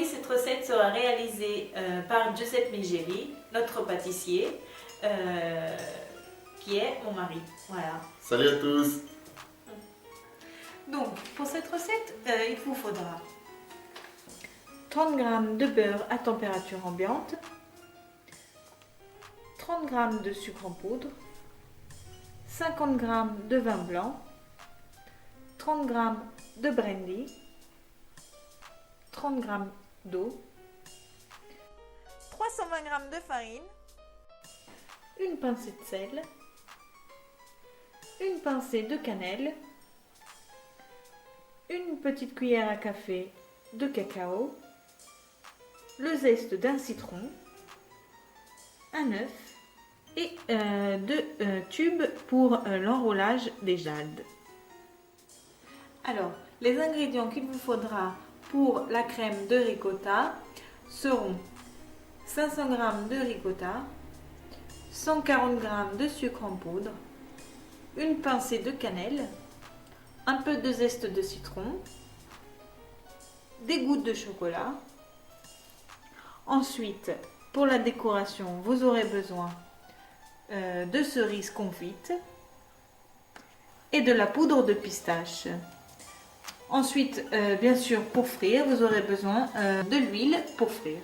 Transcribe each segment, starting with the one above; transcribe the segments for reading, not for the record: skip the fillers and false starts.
Aujourd'hui, cette recette sera réalisée par Giuseppe Migeli, notre pâtissier, qui est mon mari. Voilà. Salut à tous! Donc, pour cette recette, il vous faudra 30 g de beurre à température ambiante, 30 g de sucre en poudre, 50 g de vin blanc, 30 g de brandy, 30 g d'eau, 320 g de farine, une pincée de sel, une pincée de cannelle, une petite cuillère à café de cacao, le zeste d'un citron, un œuf et deux tubes pour l'enroulage des jades. Alors, les ingrédients qu'il vous faudra pour la crème de ricotta seront 500 g de ricotta, 140 g de sucre en poudre, une pincée de cannelle, un peu de zeste de citron, des gouttes de chocolat. Ensuite, pour la décoration, vous aurez besoin de cerises confites et de la poudre de pistache. Ensuite, bien sûr, pour frire, vous aurez besoin de l'huile pour frire.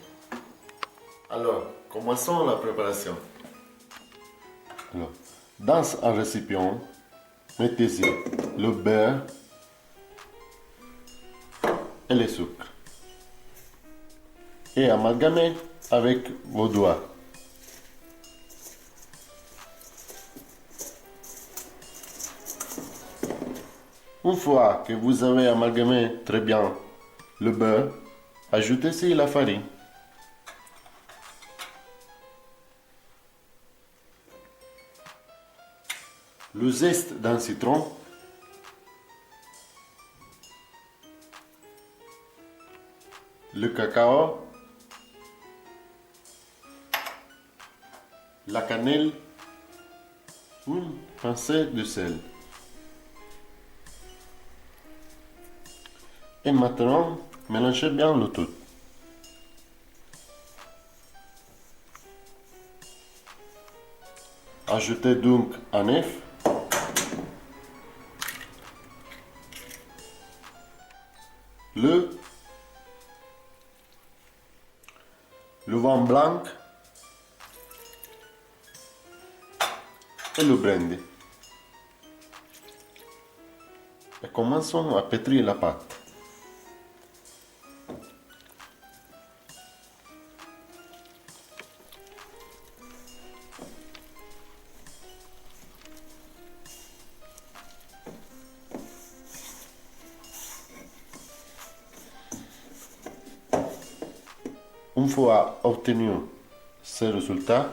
Alors, commençons la préparation. Alors, dans un récipient, mettez-y le beurre et le sucre et amalgamez avec vos doigts. Une fois que vous avez amalgamé très bien le beurre, ajoutez-y la farine. Le zeste d'un citron, le cacao, la cannelle, une pincée de sel. Et maintenant, mélangez bien le tout. Ajoutez donc un œuf, le vin blanc et le brandy. Et commençons à pétrir la pâte. Une fois obtenu ces résultats,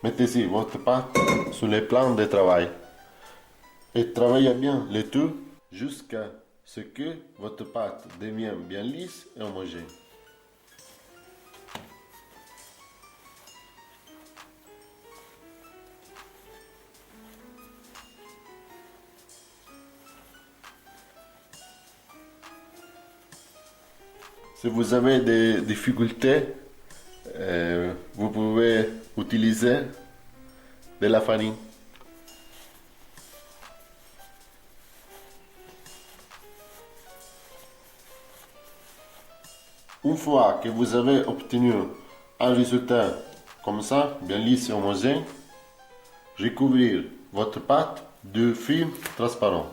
mettez-y votre pâte sur les plans de travail et travaillez bien le tout jusqu'à ce que votre pâte devienne bien lisse et homogène. Si vous avez des difficultés, vous pouvez utiliser de la farine. Une fois que vous avez obtenu un résultat comme ça, bien lisse et homogène, recouvrir votre pâte de film transparent.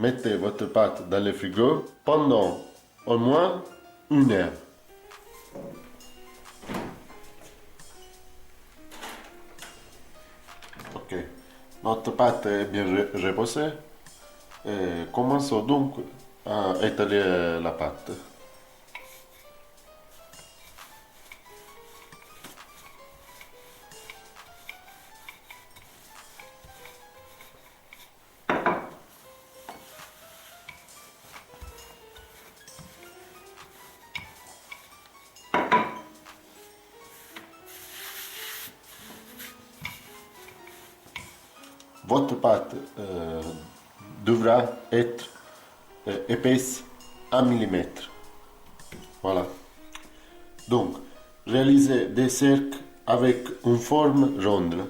Mettez votre pâte dans le frigo pendant au moins 1 heure. Ok, notre pâte est bien reposée. Commençons donc à étaler la pâte. votre pâte devra être épaisse 1 mm. Voilà. Donc, réalisez des cercles avec une forme ronde.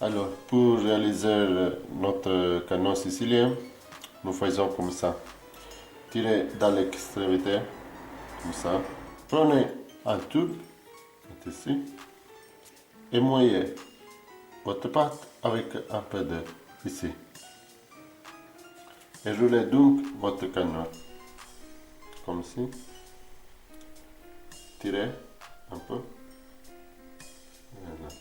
Alors, pour réaliser notre canon sicilien, nous faisons comme ça. Tirez dans l'extrémité, comme ça. Prenez un tube, mettez ici, et mouillez votre pâte avec un peu d'eau, ici. Et roulez donc votre canon, comme ci. Tirez un peu. Voilà.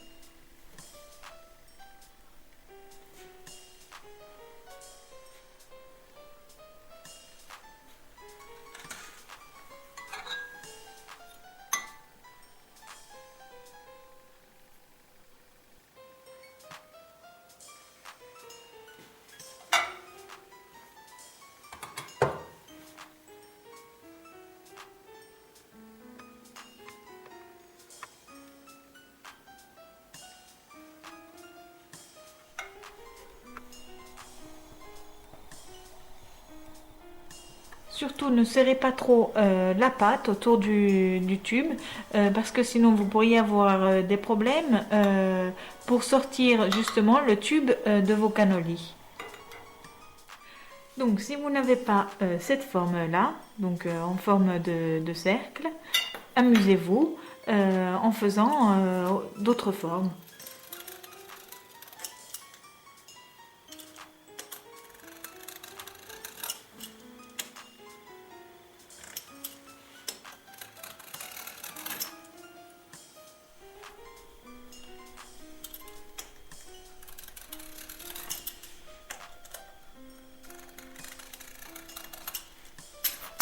Surtout, ne serrez pas trop la pâte autour du tube parce que sinon vous pourriez avoir des problèmes pour sortir justement le tube de vos cannolis. Donc si vous n'avez pas cette forme-là, donc en forme de cercle, amusez-vous en faisant d'autres formes.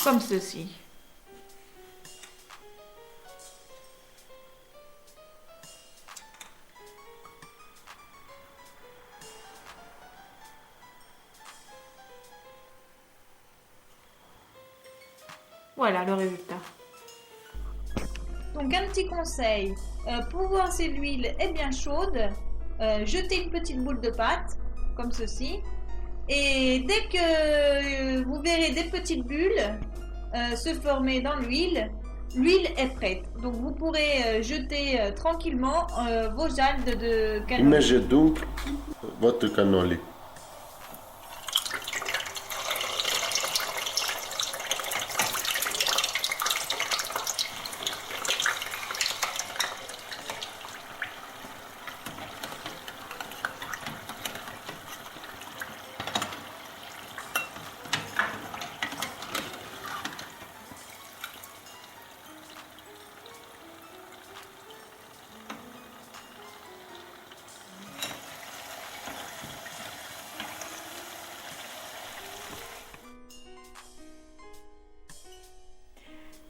Comme ceci. Voilà le résultat. Donc un petit conseil, pour voir si l'huile est bien chaude, jetez une petite boule de pâte, comme ceci. Et dès que vous verrez des petites bulles se former dans l'huile, l'huile est prête. Donc vous pourrez jeter tranquillement vos jals de cannoli. Immergez donc votre cannoli.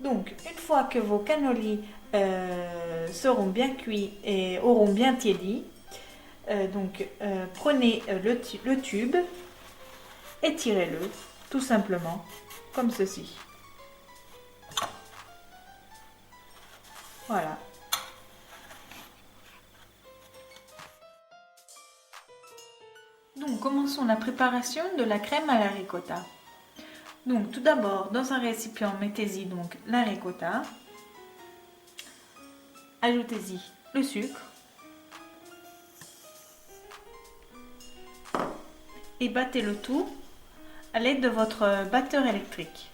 Donc, une fois que vos cannolis seront bien cuits et auront bien tiédi, prenez le tube et tirez-le, tout simplement, comme ceci. Voilà. Donc, commençons la préparation de la crème à la ricotta. Donc, tout d'abord, dans un récipient, mettez-y donc la ricotta. Ajoutez-y le sucre. Et battez le tout à l'aide de votre batteur électrique.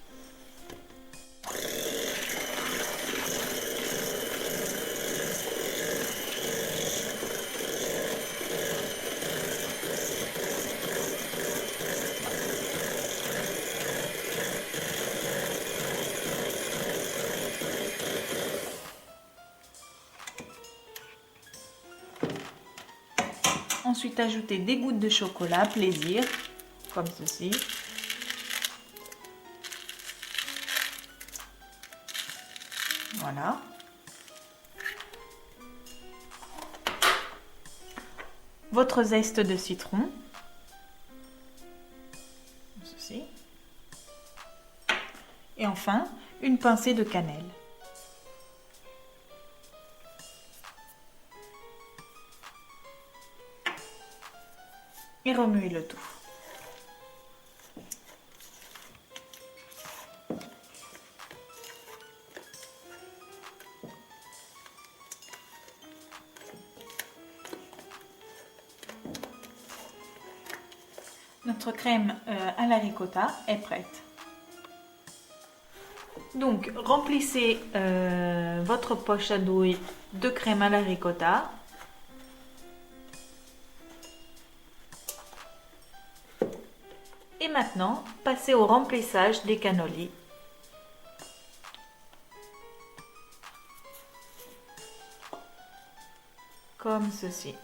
Ensuite, ajoutez des gouttes de chocolat plaisir, comme ceci. Voilà. Votre zeste de citron. Comme ceci. Et enfin, une pincée de cannelle. Et remuez le tout. Notre crème à la ricotta est prête. Donc, remplissez votre poche à douille de crème à la ricotta. Et maintenant, passez au remplissage des cannolis. Comme ceci.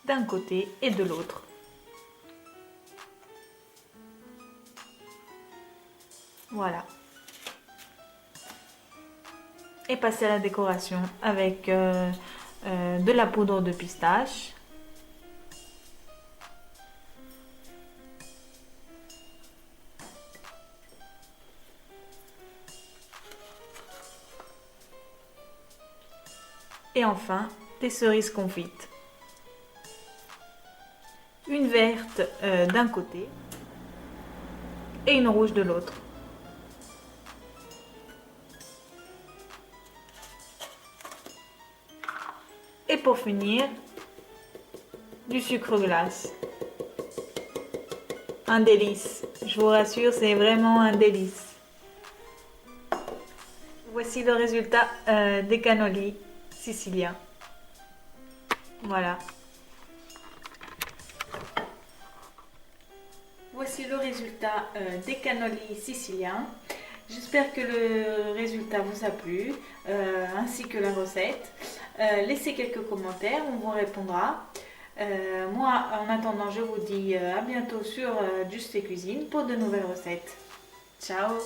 D'un côté et de l'autre. Voilà. Et passer à la décoration avec de la poudre de pistache. Et enfin, des cerises confites. Une verte d'un côté et une rouge de l'autre. Et pour finir, du sucre glace. Un délice. Je vous rassure, c'est vraiment un délice. Voici le résultat des cannolis siciliens. Voilà. Voici le résultat des cannolis siciliens. J'espère que le résultat vous a plu, ainsi que la recette. Laissez quelques commentaires, on vous répondra. Moi, en attendant, je vous dis à bientôt sur Juste et Cuisine pour de nouvelles recettes. Ciao!